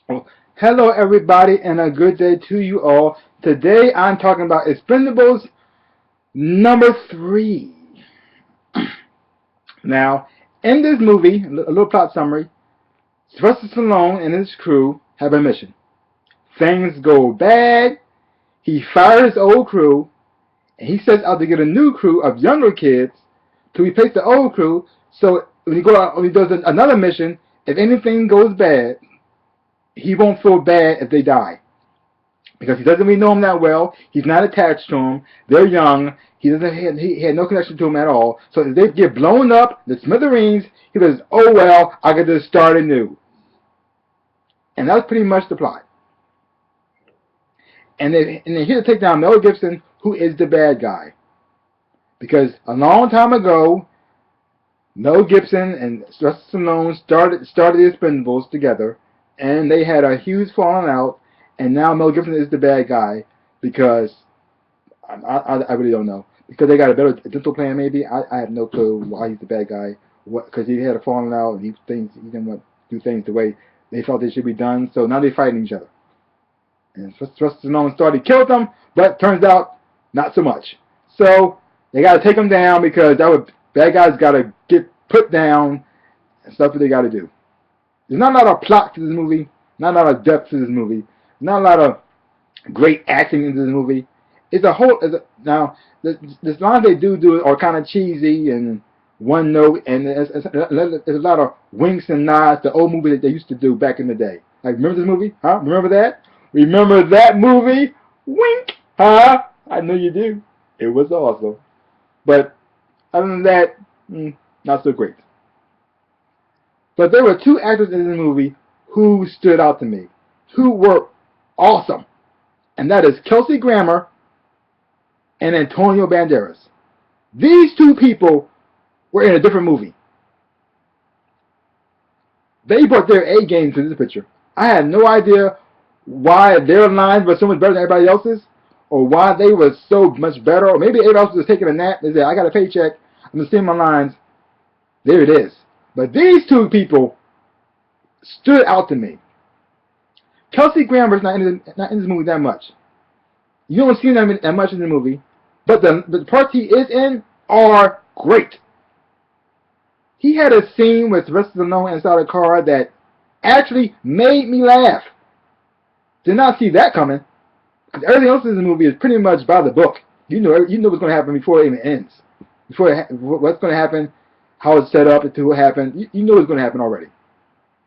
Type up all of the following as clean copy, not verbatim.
Well, hello everybody and a good day to you all. Today I'm talking about Expendables number 3. Now, in this movie, a little plot summary, Sylvester Stallone and his crew have a mission. Things go bad, he fires his old crew, and he sets out to get a new crew of younger kids to replace the old crew, so when he does another mission, if anything goes bad, he won't feel bad if they die. Because he doesn't really know him that well. He's not attached to him. They're young. He had no connection to him at all. So if they get blown up, the smithereens, he says, "Oh well, I could just start anew." And that's pretty much the plot. And they're here to take down Mel Gibson, who is the bad guy. Because a long time ago, Mel Gibson and Sylvester Stallone started the Expendables together, and they had a huge falling out. And now Mel Gibson is the bad guy because I really don't know. Because they got a better dental plan, maybe. I have no clue why he's the bad guy. Because he had a falling out and he didn't want to do things the way they felt they should be done. So now they're fighting each other. And Sylvester Stallone started killed them, but turns out not so much. So they got to take him down because bad guys got to get put down and stuff that they got to do. There's not a lot of plot to this movie, not a lot of depth to this movie, not a lot of great acting in this movie. Now the lines they do are kind of cheesy and one note, and there's a lot of winks and nods to old movies that they used to do back in the day. Like, remember this movie? Huh? Remember that? Remember that movie? Wink! Huh? I know you do. It was awesome. But other than that, not so great. But there were two actors in this movie who stood out to me, who were awesome. And that is Kelsey Grammer and Antonio Banderas. These two people were in a different movie. They brought their A game to this picture. I had no idea why their lines were so much better than everybody else's, or why they were so much better, or maybe everybody else was taking a nap. They said, "I got a paycheck. I'm just seeing my lines." There it is. But these two people stood out to me. Kelsey Grammer's not in this movie that much. You don't see him that much in the movie, but the parts he is in are great. He had a scene with Sylvester Stallone inside a car that actually made me laugh. Did not see that coming, because everything else in the movie is pretty much by the book. You know what's going to happen before it even ends. What's going to happen, how it's set up, to what happened. You know what's going to happen already.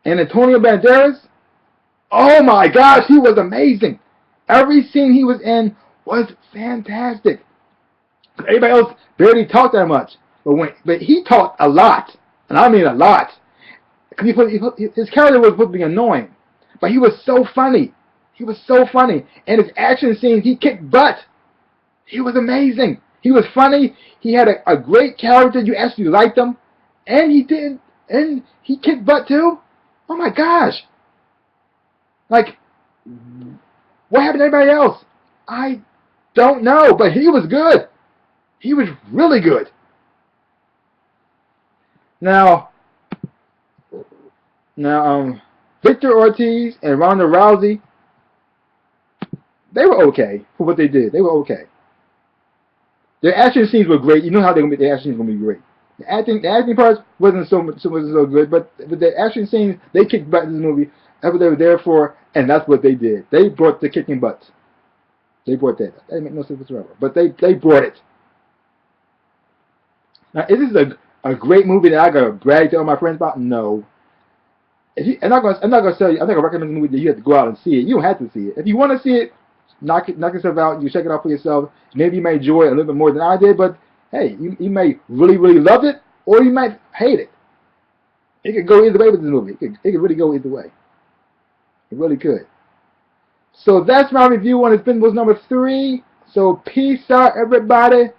And Antonio Banderas, oh my gosh, he was amazing. Every scene he was in was fantastic. Everybody else barely talked that much, but he talked a lot, and I mean a lot. His character was supposed to be annoying, but he was so funny. He was so funny, and his action scenes, he kicked butt. He was amazing. He was funny. He had a great character. You actually liked him, and he kicked butt too. Oh my gosh! Like, what happened to everybody else? I don't know, but he was good. He was really good. Now, Victor Ortiz and Ronda Rousey, they were okay for what they did. They were okay. Their action scenes were great. You know how their action scenes were going to be great. The acting parts wasn't so good, but the action scenes, they kicked butt in this movie. That's what they were there for, and that's what they did. They brought the kicking butts. They brought that. That didn't make no sense whatsoever, but they brought it. Now, is this a great movie that I gotta brag to all my friends about? No. I'm not gonna tell you. I'm not gonna recommend a movie that you have to go out and see it. You don't have to see it. If you want to see it, knock yourself out. You check it out for yourself. Maybe you may enjoy it a little bit more than I did, but hey, you may really love it, or you might hate it. It could go either way with this movie. It could really go either way. It really could. So that's my review on Expendables number 3. So peace out, everybody,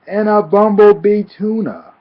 and a bumblebee tuna.